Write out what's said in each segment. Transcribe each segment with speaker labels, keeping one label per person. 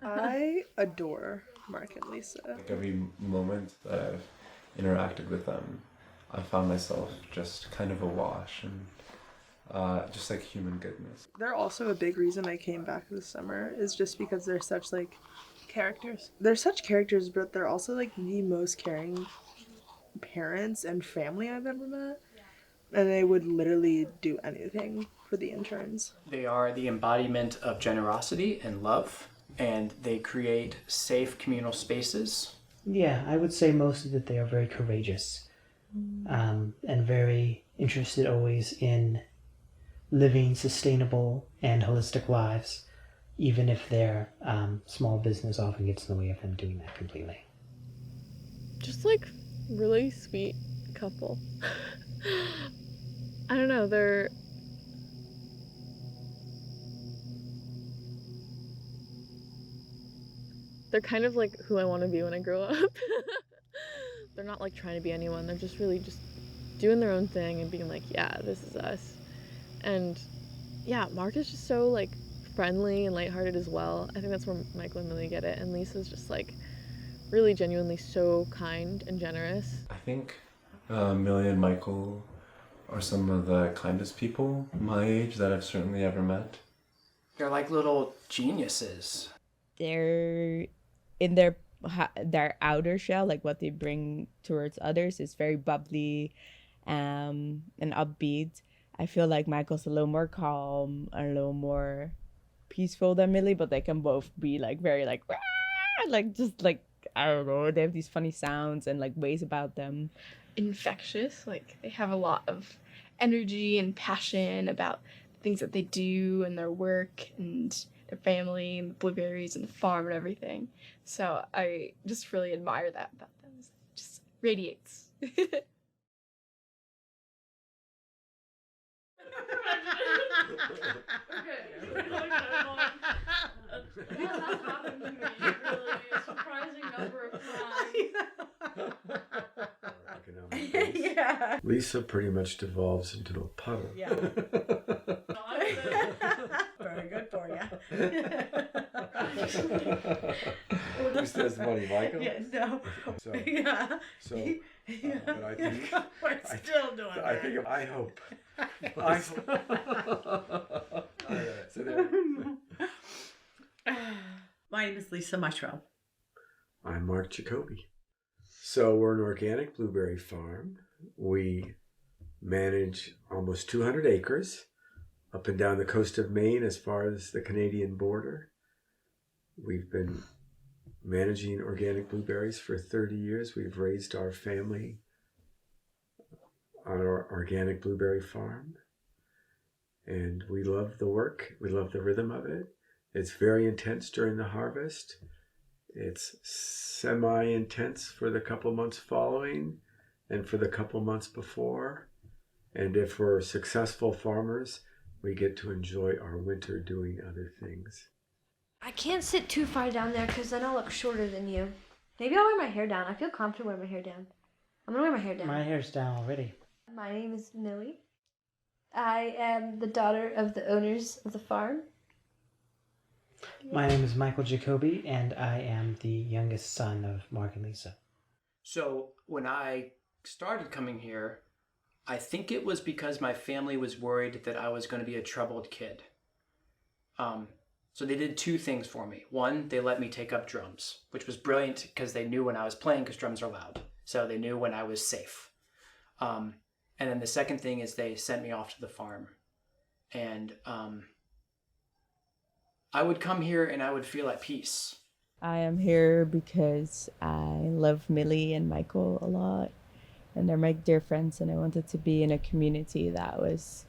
Speaker 1: I adore Mark and Lisa.
Speaker 2: Like every moment that I've interacted with them, I found myself just kind of awash and just like human goodness.
Speaker 1: They're also a big reason I came back this summer, is just because they're such like characters. They're such characters, but they're also like the most caring parents and family I've ever met. And they would literally do anything for the interns.
Speaker 3: They are the embodiment of generosity and love, and they create safe communal spaces.
Speaker 4: Yeah, I would say mostly that they are very courageous, and very interested always in living sustainable and holistic lives, even if their small business often gets in the way of them doing that completely.
Speaker 5: Just like really sweet couple. I don't know, they're kind of like who I want to be when I grow up. They're not like trying to be anyone. They're just really just doing their own thing and being like, yeah, this is us. And yeah, Mark is just so like friendly and lighthearted as well. I think that's where Michael and Millie get it. And Lisa's just like really genuinely so kind and generous.
Speaker 2: I think Millie and Michael are some of the kindest people my age that I've certainly ever met.
Speaker 3: They're like little geniuses.
Speaker 6: They're in their outer shell, like what they bring towards others is very bubbly and upbeat. I feel like Michael's a little more calm, a little more peaceful than Millie, but they can both be like very like just like, I don't know, they have these funny sounds and like ways about them.
Speaker 7: Infectious, like they have a lot of energy and passion about things that they do and their work and their family and the blueberries and the farm and everything. So I just really admire that about them. It just radiates.
Speaker 8: Yeah. Lisa pretty much devolves into a puddle.
Speaker 6: Yeah. Very good for you.
Speaker 8: Who says money, Michael?
Speaker 6: Yeah, no.
Speaker 8: So,
Speaker 6: Yeah.
Speaker 8: so but I think
Speaker 6: We're still doing
Speaker 8: I
Speaker 6: that.
Speaker 8: think I hope. I hope. So there.
Speaker 9: My name is Lisa Mushrow.
Speaker 8: I'm Mark Jacoby. So we're an organic blueberry farm. We manage almost 200 acres up and down the coast of Maine as far as the Canadian border. We've been managing organic blueberries for 30 years. We've raised our family on our organic blueberry farm. And we love the work. We love the rhythm of it. It's very intense during the harvest. It's semi-intense for the couple months following and for the couple months before. And if we're successful farmers, we get to enjoy our winter doing other things.
Speaker 10: I can't sit too far down there because then I'll look shorter than you. Maybe I'll wear my hair down. I feel confident wearing my hair down. I'm going to wear my hair down.
Speaker 4: My hair's down already.
Speaker 10: My name is Millie. I am the daughter of the owners of the farm.
Speaker 4: My name is Michael Jacoby, and I am the youngest son of Mark and Lisa.
Speaker 3: So when I started coming here, I think it was because my family was worried that I was going to be a troubled kid. So they did two things for me. One, they let me take up drums, which was brilliant because they knew when I was playing, because drums are loud. So they knew when I was safe. And then the second thing is they sent me off to the farm. And I would come here and I would feel at peace.
Speaker 6: I am here because I love Millie and Michael a lot, and they're my dear friends, and I wanted to be in a community that was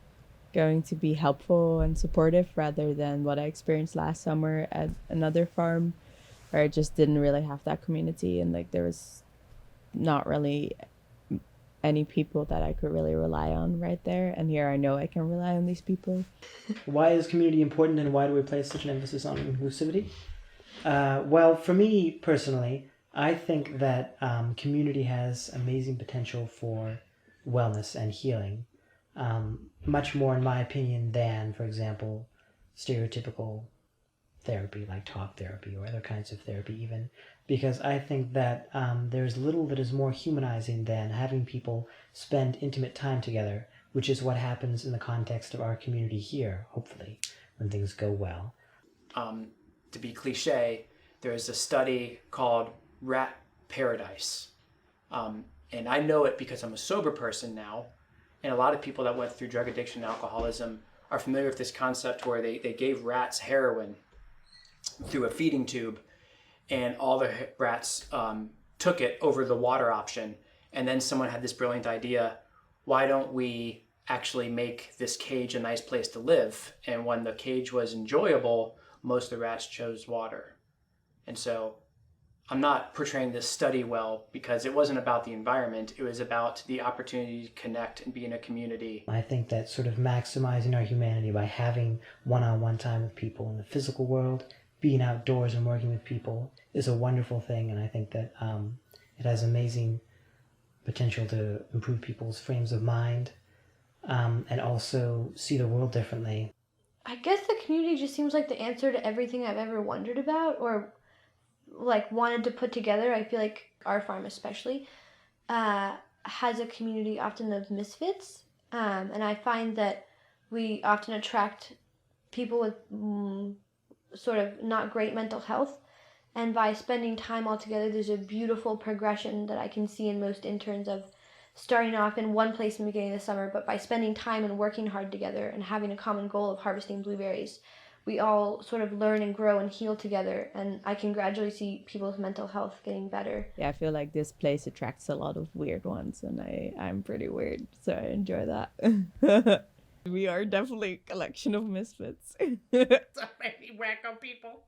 Speaker 6: going to be helpful and supportive rather than what I experienced last summer at another farm where I just didn't really have that community, and like there was not really any people that I could really rely on right there, and here I know I can rely on these people.
Speaker 4: Why is community important, and why do we place such an emphasis on inclusivity? Well, for me personally, I think that community has amazing potential for wellness and healing, much more in my opinion than, for example, stereotypical therapy, like talk therapy or other kinds of therapy even, because I think that there's little that is more humanizing than having people spend intimate time together, which is what happens in the context of our community here, hopefully, when things go well.
Speaker 3: To be cliche, there's a study called Rat Paradise. And I know it because I'm a sober person now. And a lot of people that went through drug addiction and alcoholism are familiar with this concept where they gave rats heroin through a feeding tube, and all the rats took it over the water option. And then someone had this brilliant idea: why don't we actually make this cage a nice place to live? And when the cage was enjoyable, most of the rats chose water. And so I'm not portraying this study well because it wasn't about the environment. It was about the opportunity to connect and be in a community.
Speaker 4: I think that sort of maximizing our humanity by having one-on-one time with people in the physical world, being outdoors and working with people is a wonderful thing. And I think that it has amazing potential to improve people's frames of mind and also see the world differently.
Speaker 10: I guess the community just seems like the answer to everything I've ever wondered about or like wanted to put together. I feel like our farm especially has a community often of misfits, and I find that we often attract people with sort of not great mental health, and by spending time all together there's a beautiful progression that I can see in most interns of starting off in one place in the beginning of the summer, but by spending time and working hard together and having a common goal of harvesting blueberries, we all sort of learn and grow and heal together, and I can gradually see people's mental health getting better.
Speaker 6: Yeah, I feel like this place attracts a lot of weird ones, and I'm pretty weird, so I enjoy that. We are definitely a collection of misfits.
Speaker 9: So many wacko people.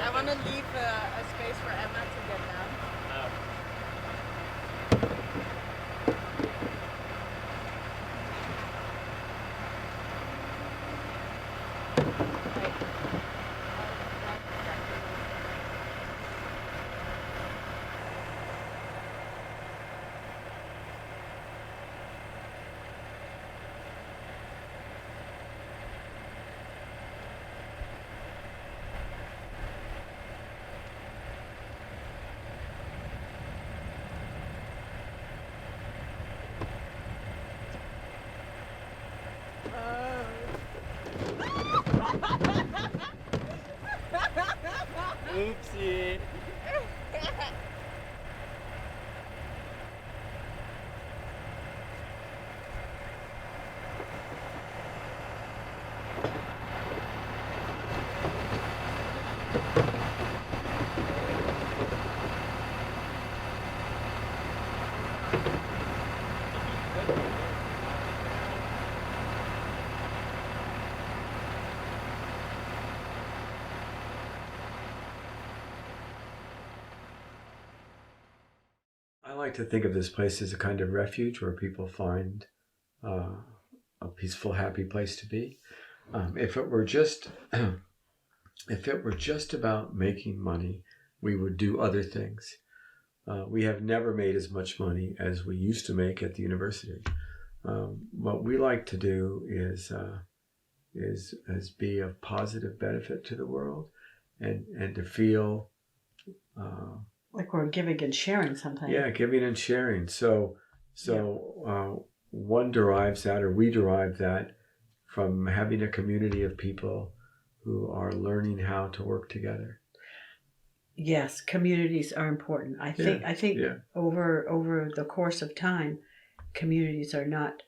Speaker 5: I want to leave a space for Emma to get down.
Speaker 11: Oopsie.
Speaker 8: like to think of this place as a kind of refuge where people find a peaceful, happy place to be. If it were just about making money, we would do other things. We have never made as much money as we used to make at the university. What we like to do is be of positive benefit to the world, and to feel
Speaker 12: like we're giving and sharing something.
Speaker 8: Yeah, giving and sharing. So one derives that, or we derive that, from having a community of people who are learning how to work together.
Speaker 12: Yes, communities are important. I think over the course of time, communities are not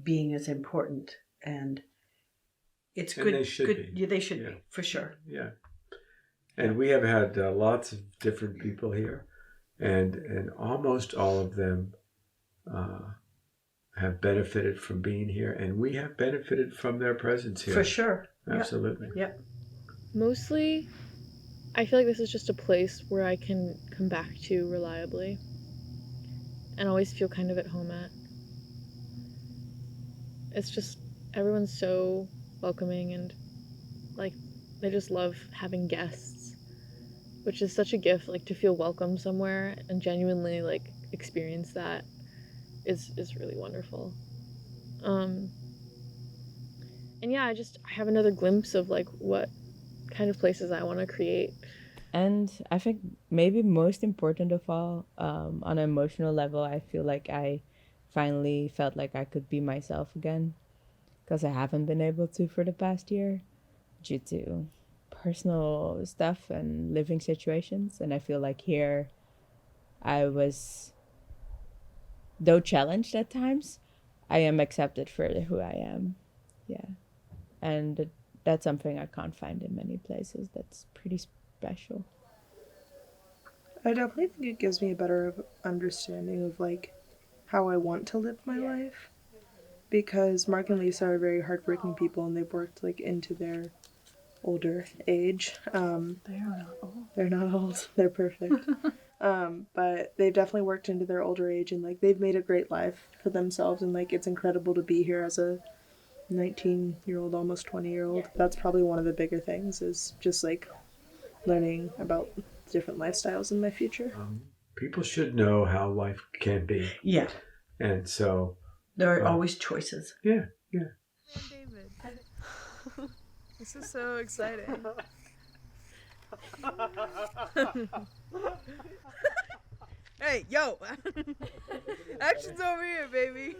Speaker 12: being as important, and it's good.
Speaker 8: They should be.
Speaker 12: Yeah, they should be, for sure.
Speaker 8: Yeah. And we have had lots of different people here, and almost all of them have benefited from being here, and we have benefited from their presence here.
Speaker 12: For sure.
Speaker 8: Absolutely.
Speaker 12: Yep.
Speaker 5: Mostly, I feel like this is just a place where I can come back to reliably and always feel kind of at home at. It's just, everyone's so welcoming, and like they just love having guests, which is such a gift, like to feel welcome somewhere and genuinely like experience that is really wonderful. And yeah, I have another glimpse of like what kind of places I want to create.
Speaker 6: And I think maybe most important of all, on an emotional level, I feel like I finally felt like I could be myself again, because I haven't been able to for the past year due to personal stuff and living situations. And I feel like here I was, though challenged at times, I am accepted for who I am. Yeah. And that's something I can't find in many places. That's pretty special.
Speaker 1: I definitely think it gives me a better understanding of like how I want to live my life, because Mark and Lisa are very hardworking people, and they've worked like into their older age. They're not old. They're perfect. But they've definitely worked into their older age, and like they've made a great life for themselves, and like it's incredible to be here as a 19-year-old, almost 20-year-old. That's probably one of the bigger things, is just like learning about different lifestyles in my future.
Speaker 8: People should know how life can be.
Speaker 12: Yeah.
Speaker 8: And so
Speaker 12: there are always choices.
Speaker 8: Yeah.
Speaker 1: Hey, David. This is so exciting. Hey, yo! Action's over here, baby.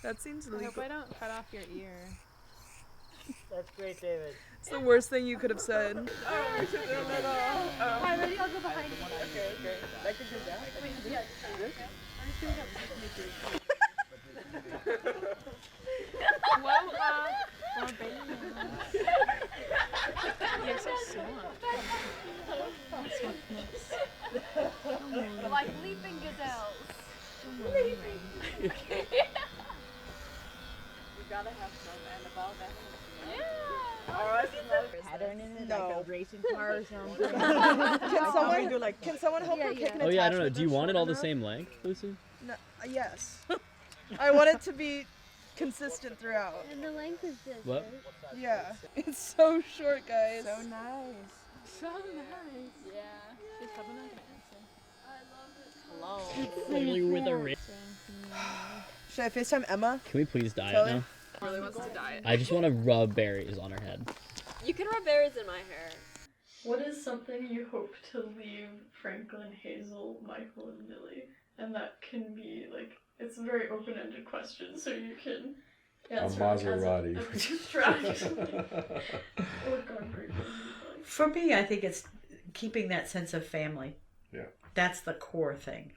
Speaker 1: That seems illegal.
Speaker 13: I hope I don't cut off your ear.
Speaker 11: That's great, David.
Speaker 1: It's the worst thing you could have said.
Speaker 13: Hi, ready? I'll go behind you.
Speaker 11: Okay. That could do that.
Speaker 13: Well, baby. You're so soft. That's what
Speaker 10: We're like leaping gazelles.
Speaker 11: You gotta have some animal that.
Speaker 13: Pattern in it,
Speaker 1: No.
Speaker 13: like a racing car or something.
Speaker 1: Can someone help her pick an
Speaker 14: Oh yeah, I don't know.
Speaker 1: attachment
Speaker 14: Do you
Speaker 1: that's
Speaker 14: want it
Speaker 1: short
Speaker 14: all the
Speaker 1: enough?
Speaker 14: same length, Lucy?
Speaker 1: No, yes. I want it to be consistent throughout.
Speaker 10: And the length is this.
Speaker 14: What?
Speaker 10: Right?
Speaker 1: Yeah. It's so short, guys.
Speaker 13: So nice. So nice. Yeah. She's having a dancer.
Speaker 14: Hello. Literally with a ring.
Speaker 1: Should I FaceTime Emma?
Speaker 14: Can we please diet
Speaker 1: Tell her.
Speaker 14: now?
Speaker 5: Really wants to diet.
Speaker 14: I just want to rub berries on her head.
Speaker 5: You can rub berries in my hair.
Speaker 15: What is something you hope to leave Franklin, Hazel, Michael, and Millie? And that can be like, it's a very open-ended question, so you can answer
Speaker 8: A
Speaker 15: it
Speaker 8: Maserati.
Speaker 15: as a distract. Or concrete.
Speaker 12: For me, I think it's keeping that sense of family.
Speaker 8: Yeah.
Speaker 12: That's the core thing.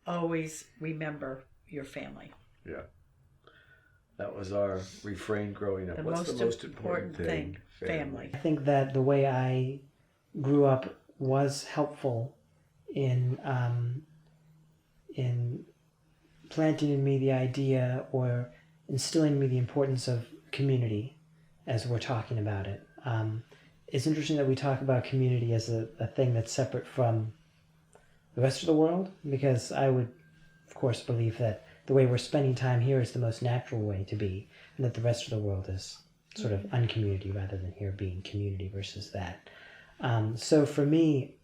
Speaker 12: Always remember your family.
Speaker 8: Yeah. That was our refrain growing up.
Speaker 12: The
Speaker 8: What's the most important thing?
Speaker 12: Family.
Speaker 4: I think that the way I grew up was helpful in planting in me the idea, or instilling in me the importance of community as we're talking about it. It's interesting that we talk about community as a thing that's separate from the rest of the world, because I would, of course, believe that the way we're spending time here is the most natural way to be, and that the rest of the world is sort of uncommunity rather than here being community versus that. So for me,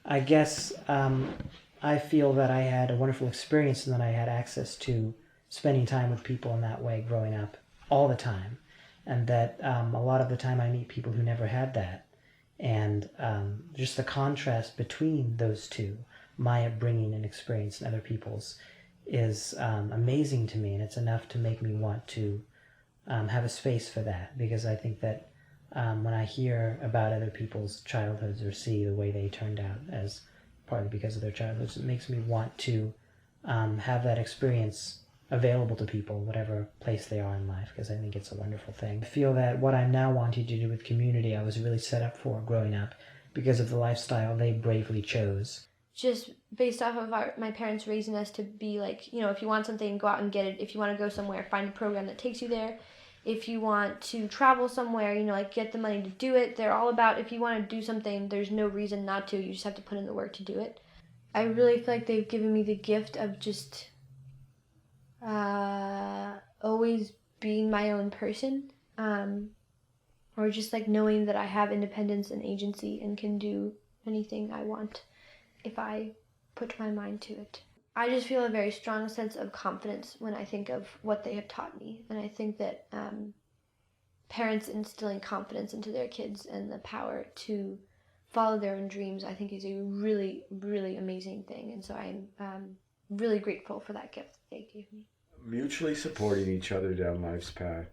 Speaker 4: I guess I feel that I had a wonderful experience and that I had access to spending time with people in that way growing up all the time, and that a lot of the time I meet people who never had that. And just the contrast between those two, my upbringing and experience and other people's, is amazing to me, and it's enough to make me want to have a space for that, because I think that when I hear about other people's childhoods or see the way they turned out as partly because of their childhoods, it makes me want to have that experience available to people, whatever place they are in life, because I think it's a wonderful thing. I feel that what I'm now wanting to do with community, I was really set up for growing up because of the lifestyle they bravely chose.
Speaker 10: Just based off of my parents raising us to be like, you know, if you want something, go out and get it. If you want to go somewhere, find a program that takes you there. If you want to travel somewhere, you know, like get the money to do it. They're all about, if you want to do something, there's no reason not to. You just have to put in the work to do it. I really feel like they've given me the gift of just always being my own person, or just like knowing that I have independence and agency and can do anything I want if I put my mind to it. I just feel a very strong sense of confidence when I think of what they have taught me, and I think that parents instilling confidence into their kids and the power to follow their own dreams, I think is a really, really amazing thing, and so I'm really grateful for that gift they gave me.
Speaker 8: Mutually supporting each other down life's path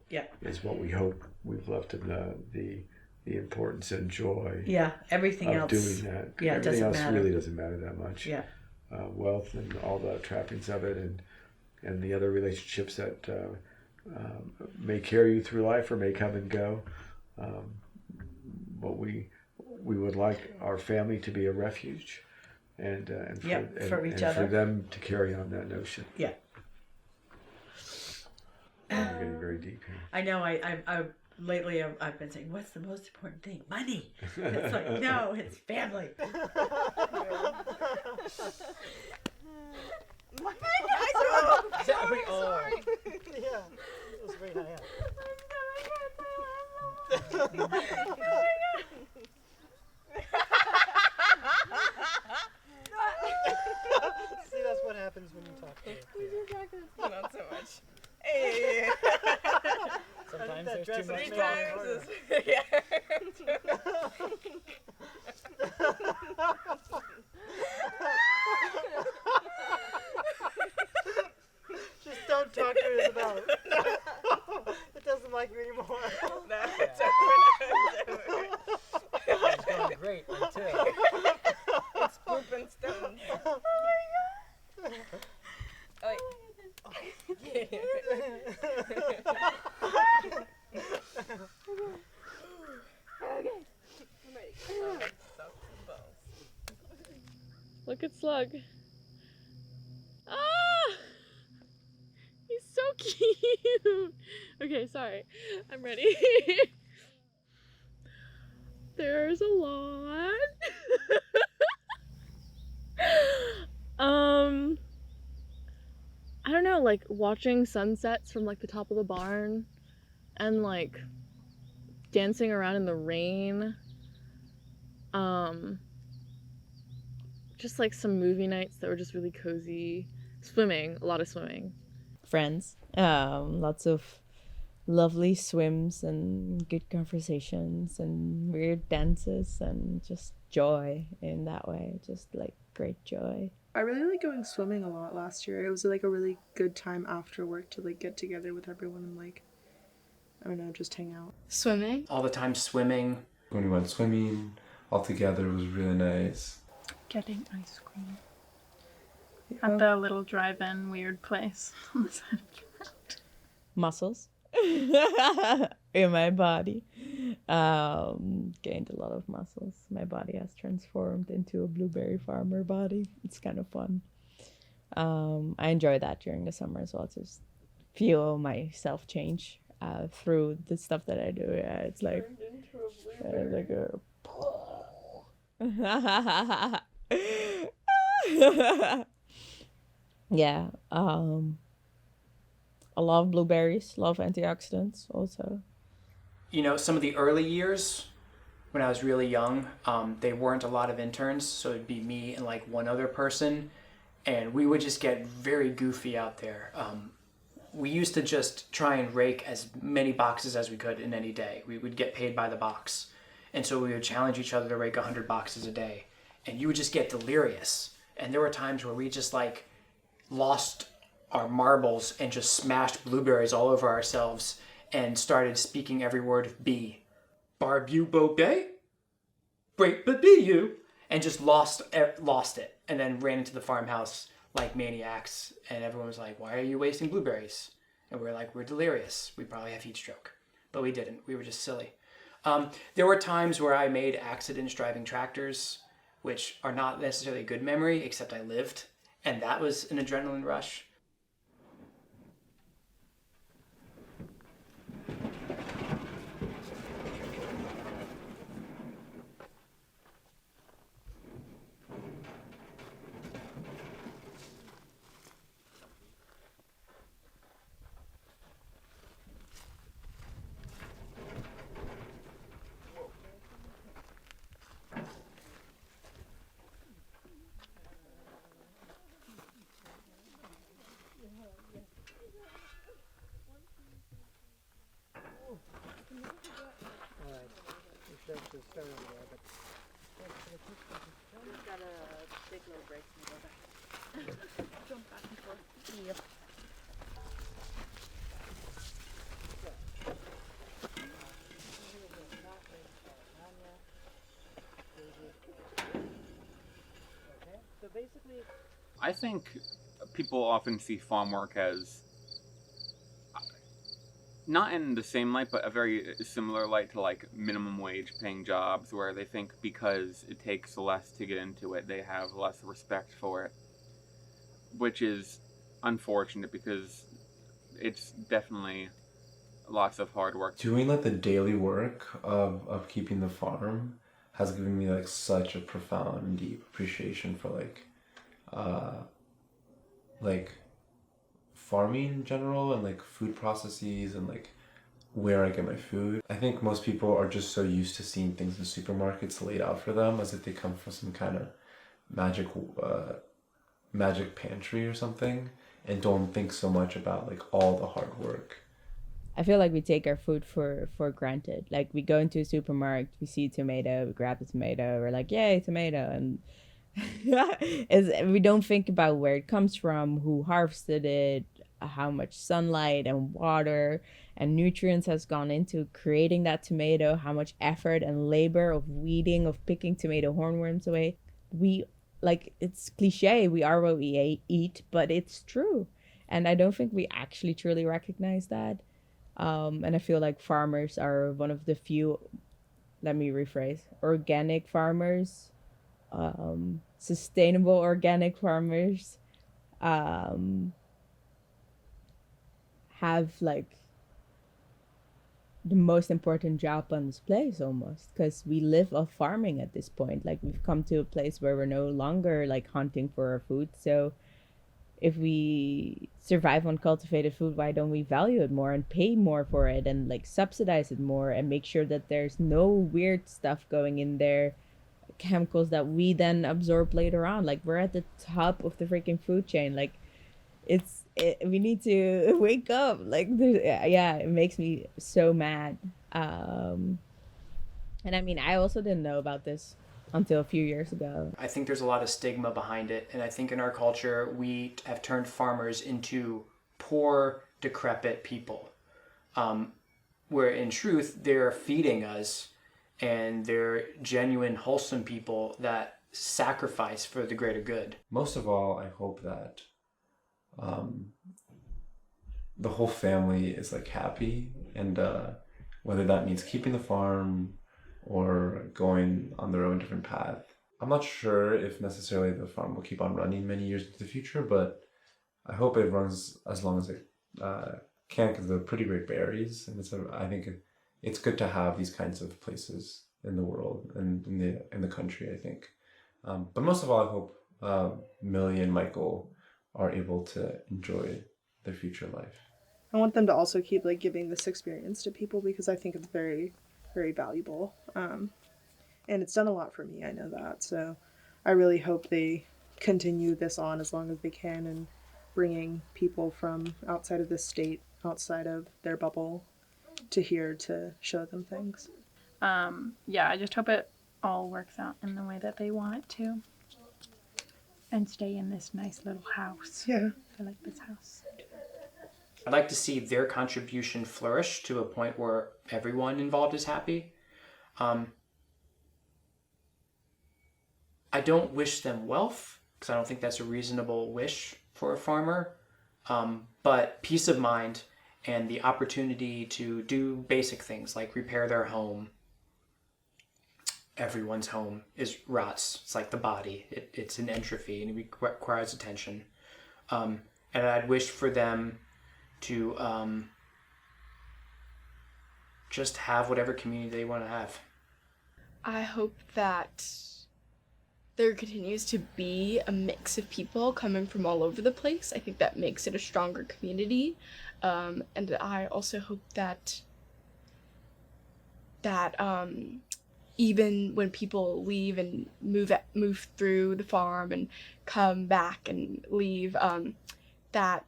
Speaker 8: is what we hope we've left in the importance and joy.
Speaker 12: Yeah, everything
Speaker 8: of
Speaker 12: else
Speaker 8: doing that.
Speaker 12: Yeah, it
Speaker 8: everything
Speaker 12: doesn't
Speaker 8: else
Speaker 12: matter.
Speaker 8: really doesn't matter that much.
Speaker 12: Yeah,
Speaker 8: wealth and all the trappings of it, and the other relationships that may carry you through life or may come and go. But we would like our family to be a refuge, and
Speaker 12: for each other,
Speaker 8: for them to carry on that notion.
Speaker 12: Yeah.
Speaker 8: I'm getting very deep here.
Speaker 12: I know. I lately I've been saying, what's the most important thing? Money. It's like, no, it's family.
Speaker 11: Sorry. Yeah, it was very high up. See, that's what happens when you talk to me.
Speaker 9: Not so much. Hey.
Speaker 11: Sometimes there's too much. Just don't talk to me about it. It doesn't like me anymore. No, it's over. It's going great until it's poop and stones. Oh my god. Oh,
Speaker 5: Look at Slug. Ah! He's so cute. Okay, sorry. I'm ready. There's a lot. I don't know, like watching sunsets from like the top of the barn and like dancing around in the rain. Just like some movie nights that were just really cozy. Swimming, a lot of swimming.
Speaker 6: Friends, lots of lovely swims and good conversations and weird dances and just joy in that way, just like great joy.
Speaker 1: I really like going swimming a lot last year. It was like a really good time after work to like get together with everyone and like, I don't know, just hang out.
Speaker 3: Swimming? All the time swimming.
Speaker 2: When we went swimming all together, it was really nice.
Speaker 15: Getting ice cream at the little drive-in weird place on the side of the road.
Speaker 6: Muscles in my body. Gained a lot of muscles. My body has transformed into a blueberry farmer body. It's kind of fun. I enjoy that during the summer as well, to just feel myself change through the stuff that I do. Yeah, it's like like a Yeah. I love blueberries. Love antioxidants also.
Speaker 3: You know, some of the early years when I was really young, they weren't a lot of interns, so it'd be me and like one other person, and we would just get very goofy out there. We used to just try and rake as many boxes as we could in any day. We would get paid by the box, and so we would challenge each other to rake 100 boxes a day, and you would just get delirious. And there were times where we just like lost our marbles and just smashed blueberries all over ourselves and started speaking every word of B. Barbu Bobay? Break but be you. And just lost it. And then ran into the farmhouse like maniacs. And everyone was like, why are you wasting blueberries? And we were like, we're delirious. We probably have heat stroke. But we didn't. We were just silly. There were times where I made accidents driving tractors, which are not necessarily a good memory, except I lived. And that was an adrenaline rush.
Speaker 16: I think people often see farm work as not in the same light, but a very similar light to like minimum wage paying jobs, where they think because it takes less to get into it, they have less respect for it, which is unfortunate because it's definitely lots of hard work.
Speaker 2: Doing like the daily work of keeping the farm has given me like such a profound and deep appreciation for like farming in general and like food processes and like where I get my food. I think most people are just so used to seeing things in supermarkets laid out for them as if they come from some kind of magic pantry or something, and don't think so much about like all the hard work.
Speaker 6: I feel like we take our food for granted. Like we go into a supermarket, we see a tomato, we grab the tomato, we're like, yay, tomato. And we don't think about where it comes from, who harvested it, how much sunlight and water and nutrients has gone into creating that tomato, how much effort and labor of weeding, of picking tomato hornworms away. We, like, it's cliche, we are what we eat, but it's true. And I don't think we actually truly recognize that. And I feel like farmers are one of the few, let me rephrase, organic farmers, sustainable organic farmers, have like the most important job on this place almost, because we live off farming at this point. Like we've come to a place where we're no longer like hunting for our food. So if we survive on cultivated food, why don't we value it more and pay more for it and like subsidize it more and make sure that there's no weird stuff going in there, chemicals that we then absorb later on. Like we're at the top of the freaking food chain. Like we need to wake up. Like yeah, it makes me so mad. And I mean, I also didn't know about this until a few years ago.
Speaker 3: I think there's a lot of stigma behind it, and I think in our culture we have turned farmers into poor, decrepit people, where in truth they're feeding us, and they're genuine, wholesome people that sacrifice for the greater good.
Speaker 2: Most of all, I hope that the whole family is like happy, and whether that means keeping the farm or going on their own different path. I'm not sure if necessarily the farm will keep on running many years into the future, but I hope it runs as long as it can, because they're pretty great berries, and I think it's good to have these kinds of places in the world and in the country, I think. But most of all, I hope Millie and Michael are able to enjoy their future life.
Speaker 1: I want them to also keep like giving this experience to people because I think it's very, very valuable. And it's done a lot for me. I know that. So I really hope they continue this on as long as they can and bringing people from outside of the state, outside of their bubble, to here to show them things.
Speaker 17: Yeah, I just hope it all works out in the way that they want it to. And stay in this nice little house.
Speaker 1: Yeah.
Speaker 17: I like this house.
Speaker 3: I'd like to see their contribution flourish to a point where everyone involved is happy. I don't wish them wealth, because I don't think that's a reasonable wish for a farmer. But peace of mind and the opportunity to do basic things like repair their home. Everyone's home rots. It's like the body. It's an entropy and it requires attention. And I'd wish for them to just have whatever community they want to have.
Speaker 7: I hope that there continues to be a mix of people coming from all over the place. I think that makes it a stronger community. And I also hope that even when people leave and move through the farm and come back and leave, that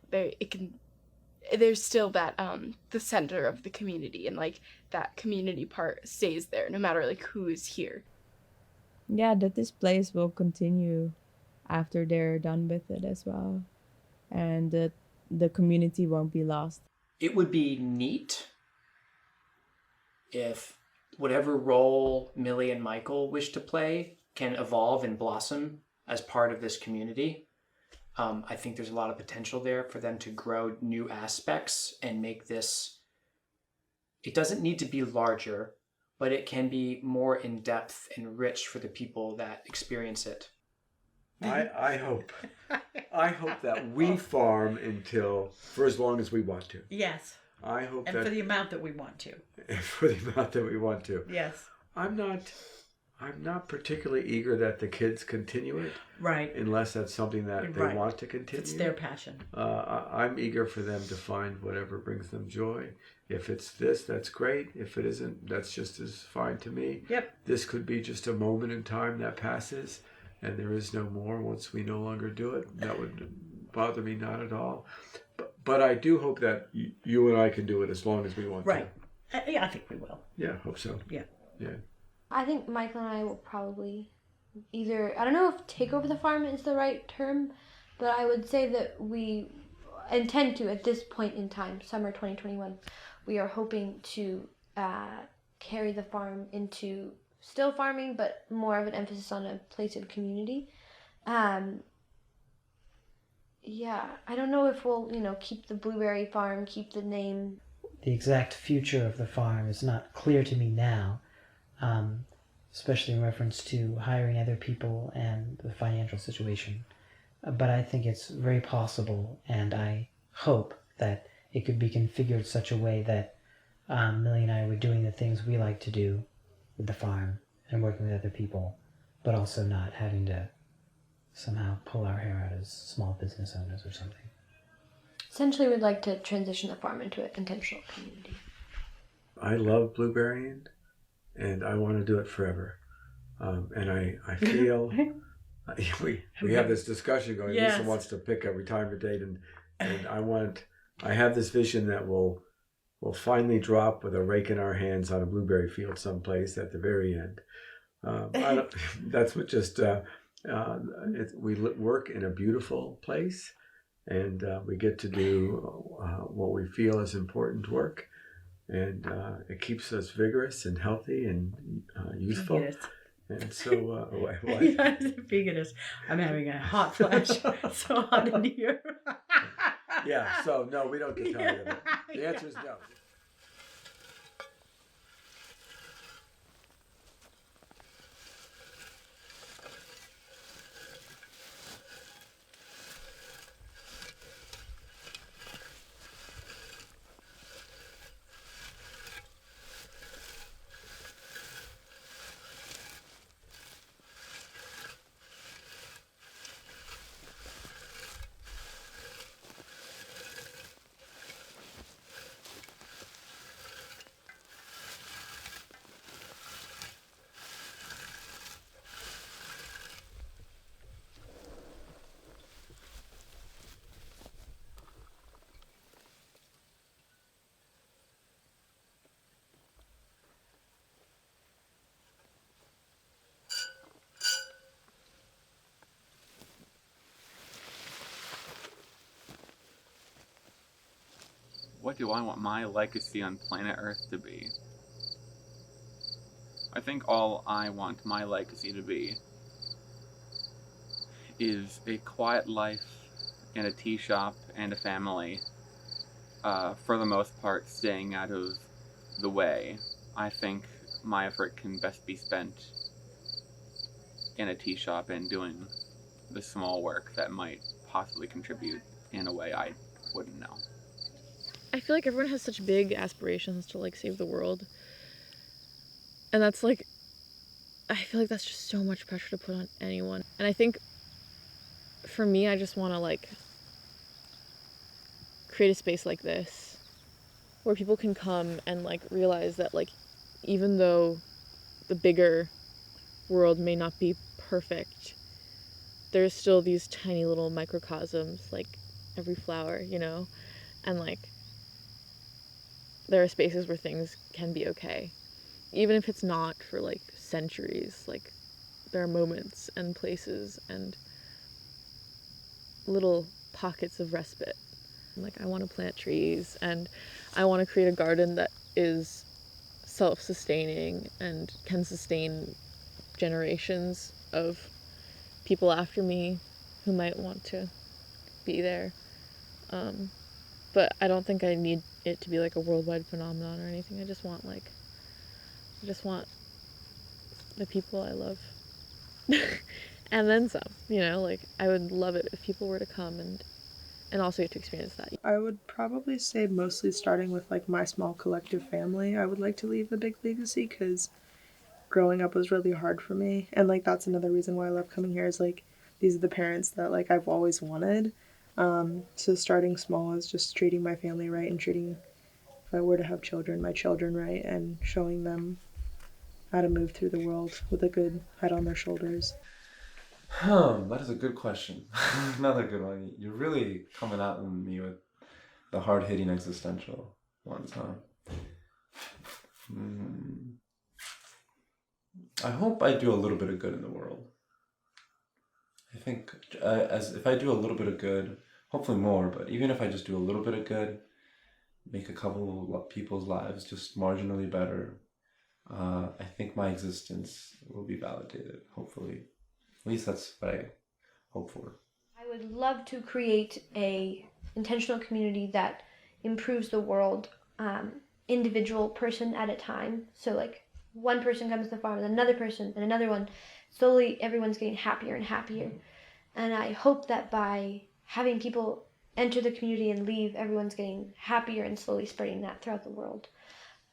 Speaker 7: there's still that the center of the community, and like that community part stays there no matter like who is here.
Speaker 6: Yeah, that this place will continue after they're done with it as well, and that the community won't be lost.
Speaker 3: It would be neat if whatever role Millie and Michael wish to play can evolve and blossom as part of this community. I think there's a lot of potential there for them to grow new aspects and make this, it doesn't need to be larger, but it can be more in depth and rich for the people that experience it.
Speaker 8: I hope that we farm for as long as we want to.
Speaker 12: Yes.
Speaker 8: I hope
Speaker 12: and for the amount that we want to.
Speaker 8: And for the amount that we want to.
Speaker 12: Yes.
Speaker 8: I'm not particularly eager that the kids continue it.
Speaker 12: Right.
Speaker 8: Unless that's something that they want to continue.
Speaker 12: It's their passion.
Speaker 8: I'm eager for them to find whatever brings them joy. If it's this, that's great. If it isn't, that's just as fine to me.
Speaker 12: Yep.
Speaker 8: This could be just a moment in time that passes, and there is no more once we no longer do it. That would bother me not at all. But I do hope that you and I can do it as long as we want
Speaker 12: to. Right. Yeah, I think we will.
Speaker 8: Yeah, hope so.
Speaker 12: Yeah.
Speaker 8: Yeah.
Speaker 10: I think Michael and I will probably either, I don't know if take over the farm is the right term, but I would say that we intend to, at this point in time, summer 2021, we are hoping to carry the farm into still farming, but more of an emphasis on a place of community. Yeah, I don't know if we'll, keep the blueberry farm, keep the name.
Speaker 4: The exact future of the farm is not clear to me now, especially in reference to hiring other people and the financial situation. But I think it's very possible, and I hope that it could be configured such a way that Millie and I were doing the things we like to do with the farm and working with other people, but also not having to somehow pull our hair out as small business owners or something.
Speaker 10: Essentially, we'd like to transition the farm into an intentional community.
Speaker 8: I love blueberrying, and I want to do it forever. And I feel we have this discussion going.
Speaker 12: Yes.
Speaker 8: Lisa wants to pick a retirement date, and I have this vision that we'll finally drop with a rake in our hands on a blueberry field someplace at the very end. That's what just. We work in a beautiful place, and we get to do what we feel is important work, and it keeps us vigorous and healthy and youthful.
Speaker 12: Veganous.
Speaker 8: And so, what?
Speaker 12: Yeah, veganous. I'm having a hot flash. So hot in here.
Speaker 8: Yeah. So no, we don't get tired of it. The answer is no.
Speaker 16: what do I want my legacy on planet Earth to be? I think all I want my legacy to be is a quiet life and a tea shop and a family, for the most part staying out of the way. I think my effort can best be spent in a tea shop and doing the small work that might possibly contribute in a way I wouldn't know.
Speaker 5: I feel like everyone has such big aspirations to like save the world. And that's like, I feel like that's just so much pressure to put on anyone. And I think for me, I just want to like create a space like this where people can come and like realize that like even though the bigger world may not be perfect, there's still these tiny little microcosms, like every flower, you know, and like there are spaces where things can be okay, even if it's not for like centuries. Like there are moments and places and little pockets of respite. Like I want to plant trees and I want to create a garden that is self-sustaining and can sustain generations of people after me who might want to be there. But I don't think I need it to be like a worldwide phenomenon or anything. I just want the people I love. And then some, you know, like I would love it if people were to come and also get to experience that.
Speaker 1: I would probably say mostly starting with like my small collective family. I would like to leave a big legacy because growing up was really hard for me. And like that's another reason why I love coming here is like these are the parents that like I've always wanted. So starting small is just treating my family right and treating, if I were to have children, my children right, and showing them how to move through the world with a good head on their shoulders.
Speaker 2: That is a good question. Another good one. You're really coming at me with the hard-hitting existential ones, huh? I hope I do a little bit of good in the world. I think as if I do a little bit of good, hopefully more, but even if I just do a little bit of good, make a couple of people's lives just marginally better, I think my existence will be validated, hopefully. At least that's what I hope for.
Speaker 10: I would love to create a intentional community that improves the world, individual person at a time. So like one person comes to the farm, and another person, and another one. Slowly, everyone's getting happier and happier. And I hope that by having people enter the community and leave, everyone's getting happier and slowly spreading that throughout the world.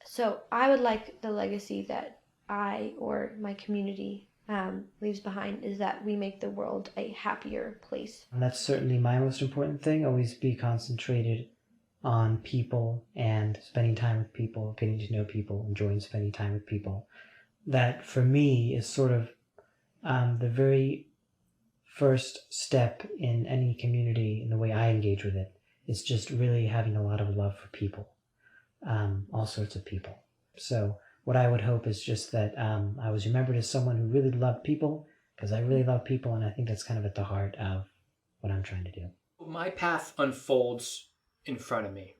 Speaker 10: So I would like the legacy that I or my community leaves behind is that we make the world a happier place.
Speaker 4: And that's certainly my most important thing. Always be concentrated on people and spending time with people, getting to know people, enjoying spending time with people. That for me is sort of the very first step in any community in the way I engage with it. Is just really having a lot of love for people, all sorts of people. So what I would hope is just that I was remembered as someone who really loved people, because I really love people, and I think that's kind of at the heart of what I'm trying to do.
Speaker 3: My path unfolds in front of me,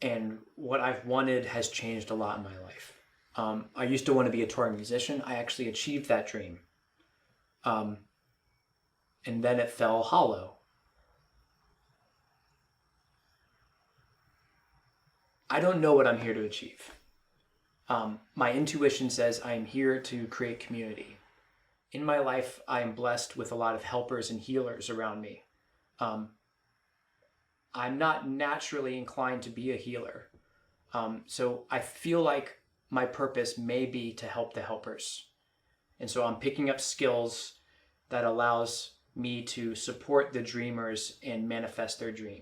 Speaker 3: and what I've wanted has changed a lot in my life. I used to want to be a touring musician. I actually achieved that dream. And then it fell hollow. I don't know what I'm here to achieve. My intuition says I am here to create community. In my life, I am blessed with a lot of helpers and healers around me. I'm not naturally inclined to be a healer. So I feel like my purpose may be to help the helpers. And so I'm picking up skills that allows me to support the dreamers and manifest their dream.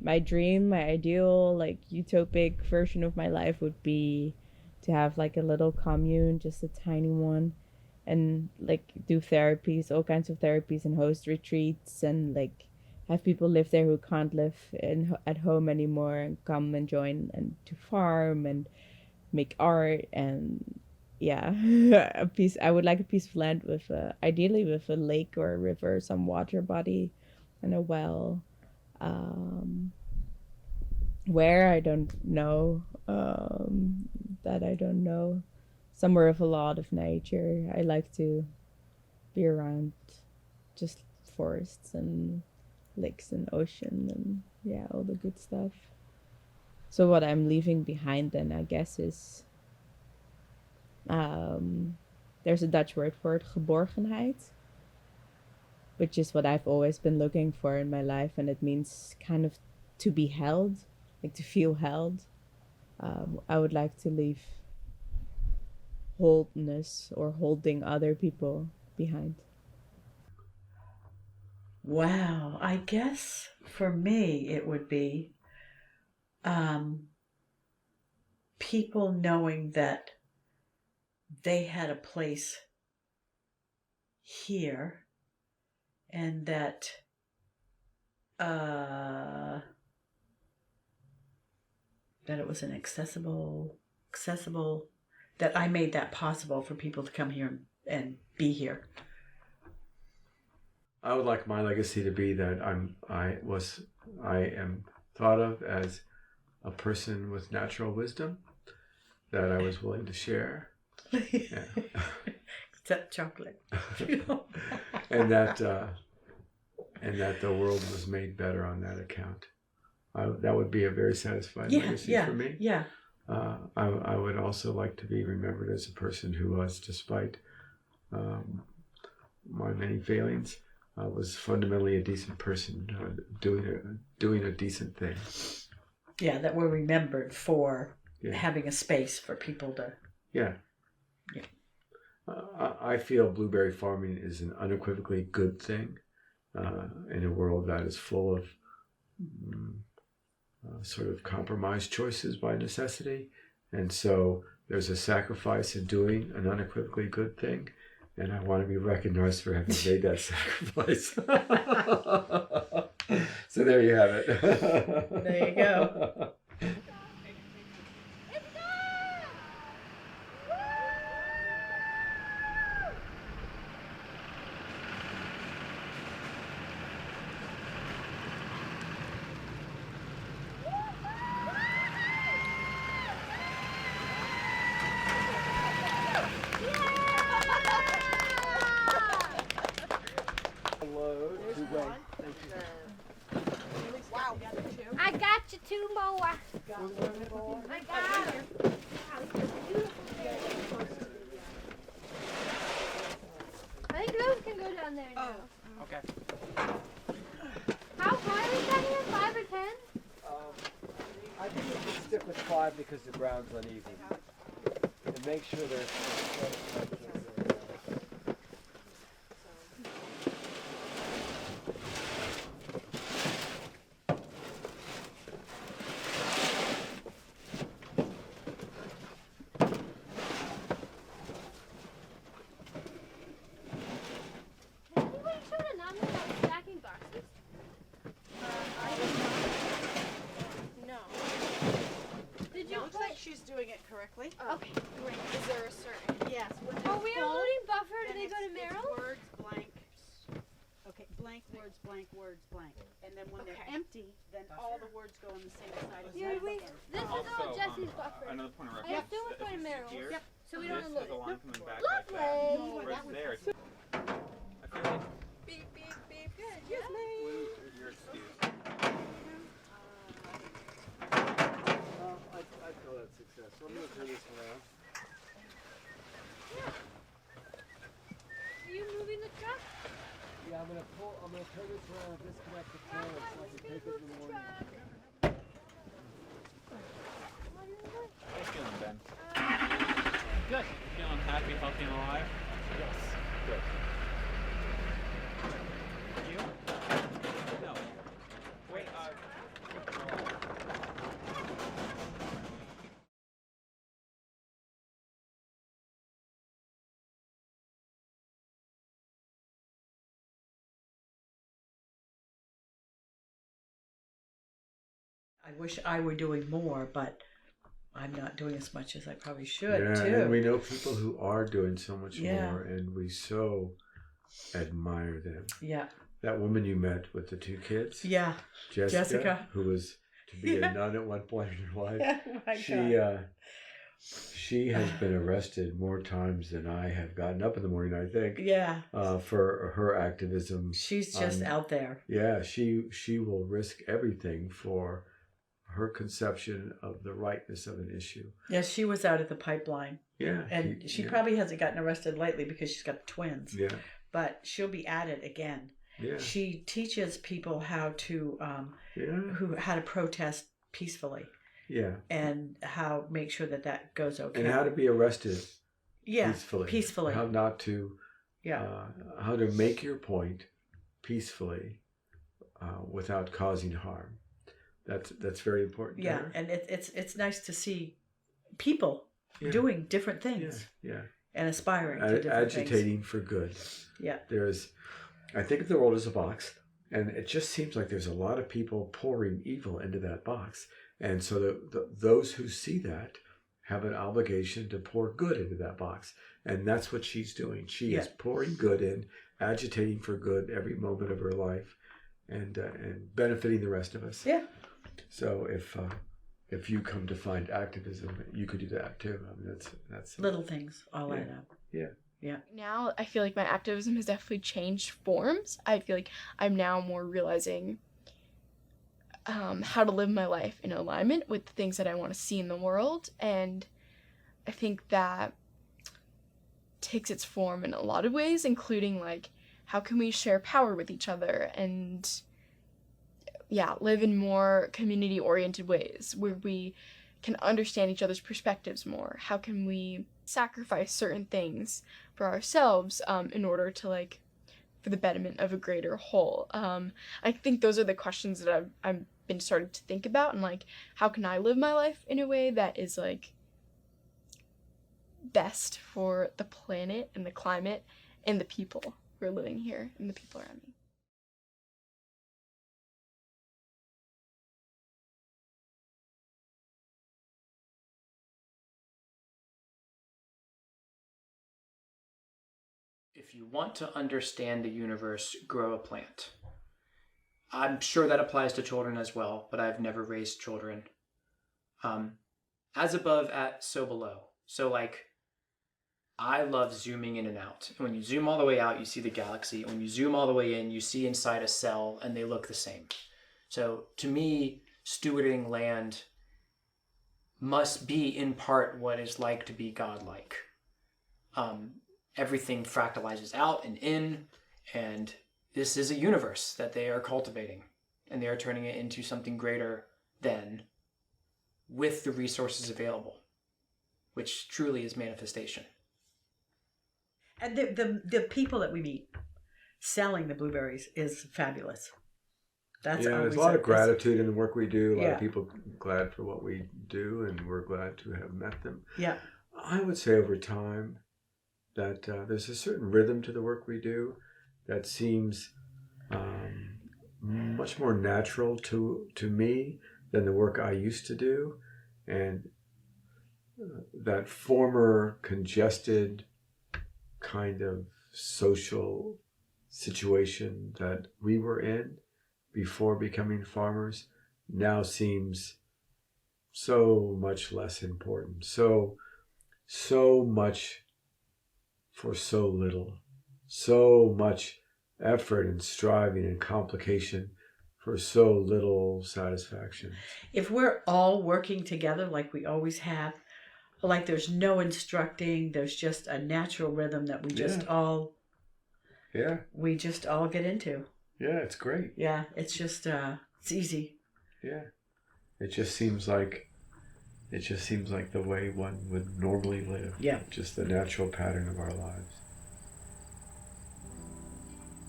Speaker 6: My dream, my ideal, like utopic version of my life would be to have like a little commune, just a tiny one, and like do therapies, all kinds of therapies, and host retreats, and like have people live there who can't live at home anymore and come and join and to farm and make art. And yeah, I would like a piece of land with ideally with a lake or a river, some water body and a well. Where, I don't know. That I don't know. Somewhere with a lot of nature. I like to be around just forests and lakes and ocean and yeah, all the good stuff. So what I'm leaving behind then, I guess, is there's a Dutch word for it, geborgenheid, which is what I've always been looking for in my life, and it means kind of to be held, like to feel held. I would like to leave wholeness or holding other people behind.
Speaker 12: Wow, I guess for me it would be people knowing that they had a place here and that that it was an accessible, that I made that possible for people to come here and be here.
Speaker 8: I would like my legacy to be that I am thought of as a person with natural wisdom that I was willing to share. Yeah.
Speaker 12: Except chocolate.
Speaker 8: and that the world was made better on that account. That would be a very satisfying legacy for me.
Speaker 12: Yeah.
Speaker 8: I would also like to be remembered as a person who was, despite my many failings, was fundamentally a decent person doing a decent thing.
Speaker 12: Yeah, that we're remembered for having a space for people to.
Speaker 8: Yeah. I feel blueberry farming is an unequivocally good thing in a world that is full of sort of compromised choices by necessity. And so there's a sacrifice in doing an unequivocally good thing. And I want to be recognized for having made that sacrifice. So there you have it.
Speaker 12: There you go.
Speaker 10: I got you two more. I got her. I think those can go down there now.
Speaker 3: Okay.
Speaker 10: How high is that here? 5 or 10?
Speaker 11: I think we should stick with 5 because the ground's uneven. And make sure there's...
Speaker 9: Correctly.
Speaker 10: Okay, great.
Speaker 9: Is there a certain? Yes.
Speaker 10: Are we unloading buffer? Do they go to Merrill?
Speaker 9: Words blank. Okay, blank words blank words blank. And then when they're empty, then all the words go on the same side as
Speaker 10: Yeah,
Speaker 9: the
Speaker 10: this is all Jesse's buffer.
Speaker 16: Another point of
Speaker 10: I
Speaker 16: reference.
Speaker 10: assume it's going to Merrill.
Speaker 16: Yep.
Speaker 10: So we don't unload
Speaker 16: This has a line
Speaker 10: it.
Speaker 16: coming back like that.
Speaker 10: Lovely.
Speaker 16: Whereas there, it's, I feel like
Speaker 9: beep beep beep.
Speaker 10: Good.
Speaker 9: Excuse me.
Speaker 16: you're excused.
Speaker 11: I'd call that success. So I'm going to turn this around.
Speaker 10: Are you moving the truck?
Speaker 11: Yeah, I'm going to turn this around, disconnect the phone so I can take it in the morning.
Speaker 16: How you feeling, Ben? Good. Feeling happy, healthy, and alive? Yes. Good. You? No. Wait,
Speaker 12: I wish I were doing more, but I'm not doing as much as I probably should, too.
Speaker 8: And we know people who are doing so much
Speaker 12: Yeah.
Speaker 8: more, and we so admire them.
Speaker 12: Yeah.
Speaker 8: That woman you met with the 2 kids?
Speaker 12: Yeah.
Speaker 8: Jessica. Who was to be a nun at one point in her life.
Speaker 12: Oh my God.
Speaker 8: She has been arrested more times than I have gotten up in the morning, I think.
Speaker 12: Yeah.
Speaker 8: For her activism.
Speaker 12: She's just out there.
Speaker 8: Yeah, she will risk everything for her conception of the rightness of an issue.
Speaker 12: Yeah, she was out at the pipeline.
Speaker 8: Yeah.
Speaker 12: And she probably hasn't gotten arrested lately because she's got twins.
Speaker 8: Yeah.
Speaker 12: But she'll be at it again.
Speaker 8: Yeah.
Speaker 12: She teaches people how to how to protest peacefully.
Speaker 8: Yeah.
Speaker 12: And how make sure that goes okay.
Speaker 8: And how to be arrested
Speaker 12: peacefully.
Speaker 8: How not to how to make your point peacefully without causing harm. That's very important.
Speaker 12: Yeah, and it's nice to see people doing different things.
Speaker 8: Yeah.
Speaker 12: And aspiring to different
Speaker 8: agitating
Speaker 12: things.
Speaker 8: for good.
Speaker 12: Yeah.
Speaker 8: I think of the world as a box, and it just seems like there's a lot of people pouring evil into that box. And so those who see that have an obligation to pour good into that box. And that's what she's doing. She is pouring good in, agitating for good every moment of her life, and benefiting the rest of us.
Speaker 12: Yeah.
Speaker 8: So if you come to find activism, you could do that too. I mean, that's
Speaker 12: little things all add up.
Speaker 8: Yeah.
Speaker 12: Yeah.
Speaker 7: Now I feel like my activism has definitely changed forms. I feel like I'm now more realizing how to live my life in alignment with the things that I want to see in the world. And I think that takes its form in a lot of ways, including like how can we share power with each other and live in more community-oriented ways where we can understand each other's perspectives more. How can we sacrifice certain things for ourselves in order to for the betterment of a greater whole? I think those are the questions that I've been starting to think about, and how can I live my life in a way that is best for the planet and the climate and the people who are living here and the people around me.
Speaker 3: If you want to understand the universe, grow a plant. I'm sure that applies to children as well, but I've never raised children. As above, so below. So I love zooming in and out. When you zoom all the way out, you see the galaxy. When you zoom all the way in, you see inside a cell, and they look the same. So to me, stewarding land must be in part what it's like to be godlike. Everything fractalizes out and in, and this is a universe that they are cultivating, and they are turning it into something greater than with the resources available, which truly is manifestation.
Speaker 12: And the people that we meet selling the blueberries is fabulous. That's
Speaker 8: there's a lot of gratitude in the work we do. A lot of people glad for what we do, and we're glad to have met them.
Speaker 12: Yeah.
Speaker 8: I would say over time that there's a certain rhythm to the work we do that seems much more natural to me than the work I used to do. And that former congested kind of social situation that we were in before becoming farmers now seems so much less important. So much for so little. So much effort and striving and complication for so little satisfaction.
Speaker 12: If we're all working together like we always have, there's no instructing, there's just a natural rhythm that we just all get into.
Speaker 8: Yeah, it's great.
Speaker 12: Yeah, it's just it's easy.
Speaker 8: Yeah. It just seems like the way one would normally live.
Speaker 12: Yeah.
Speaker 8: Just the natural pattern of our lives.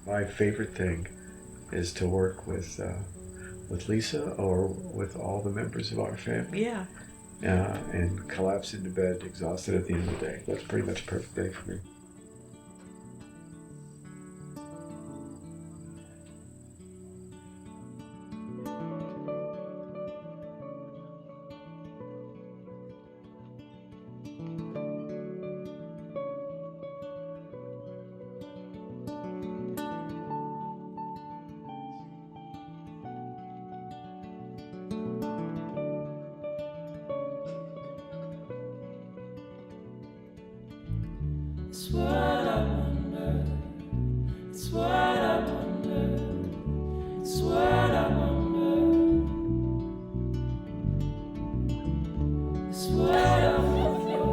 Speaker 8: My favorite thing is to work with Lisa or with all the members of our family.
Speaker 12: Yeah.
Speaker 8: And collapse into bed exhausted at the end of the day. That's pretty much a perfect day for me.
Speaker 18: It's what I wonder. It's what I wonder. It's what I wonder. It's what I wonder.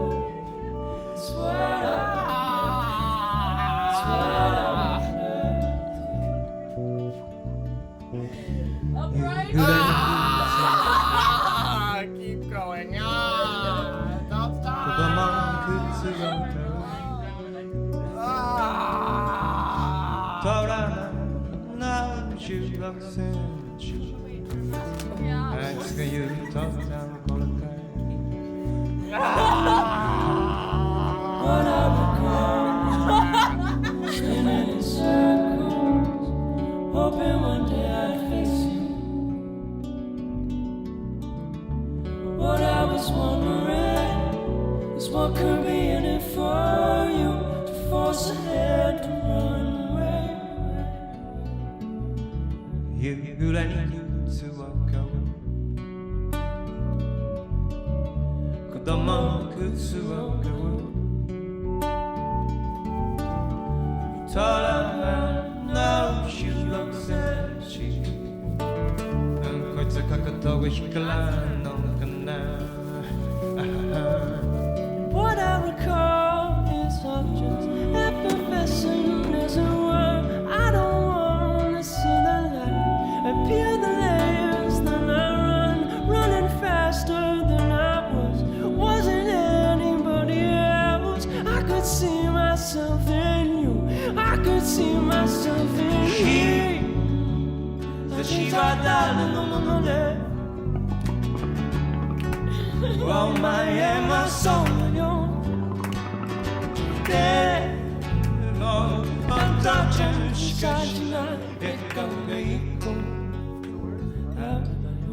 Speaker 18: It's what I wonder. It's what I wonder. Upright.
Speaker 11: Keep going. Don't stop.
Speaker 18: What I recall, spinning in circles, hoping one day I'd face you. What I was wondering is what could be in it for you to force ahead to run away.
Speaker 19: You let me to walk away. 子供靴を買う。ただの16センチ。こいつかかとが光らんのかな。
Speaker 18: What I recall is all just effervescent as it were. I don't wanna see the light. I peel the layers, then I run, running faster than I was. Wasn't anybody else. I could see myself in you. I could see myself in you. 私は誰のものでお前もそうよでも本当じゃしかしない笑顔が一個あるのよ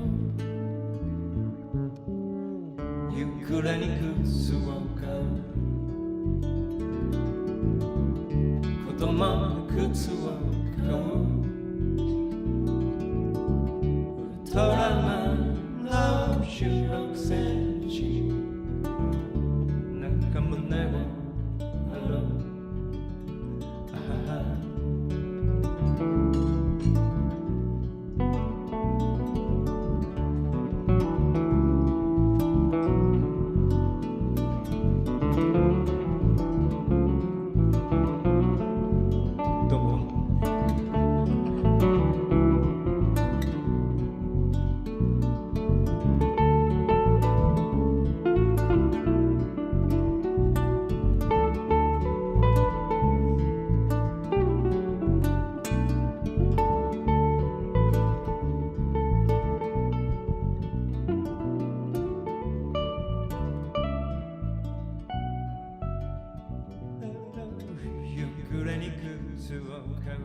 Speaker 18: ゆっくりに靴を買う子供の靴を買うウルトラマンの16センチ中胸を張ろう
Speaker 19: どうもゆっくりに靴を買う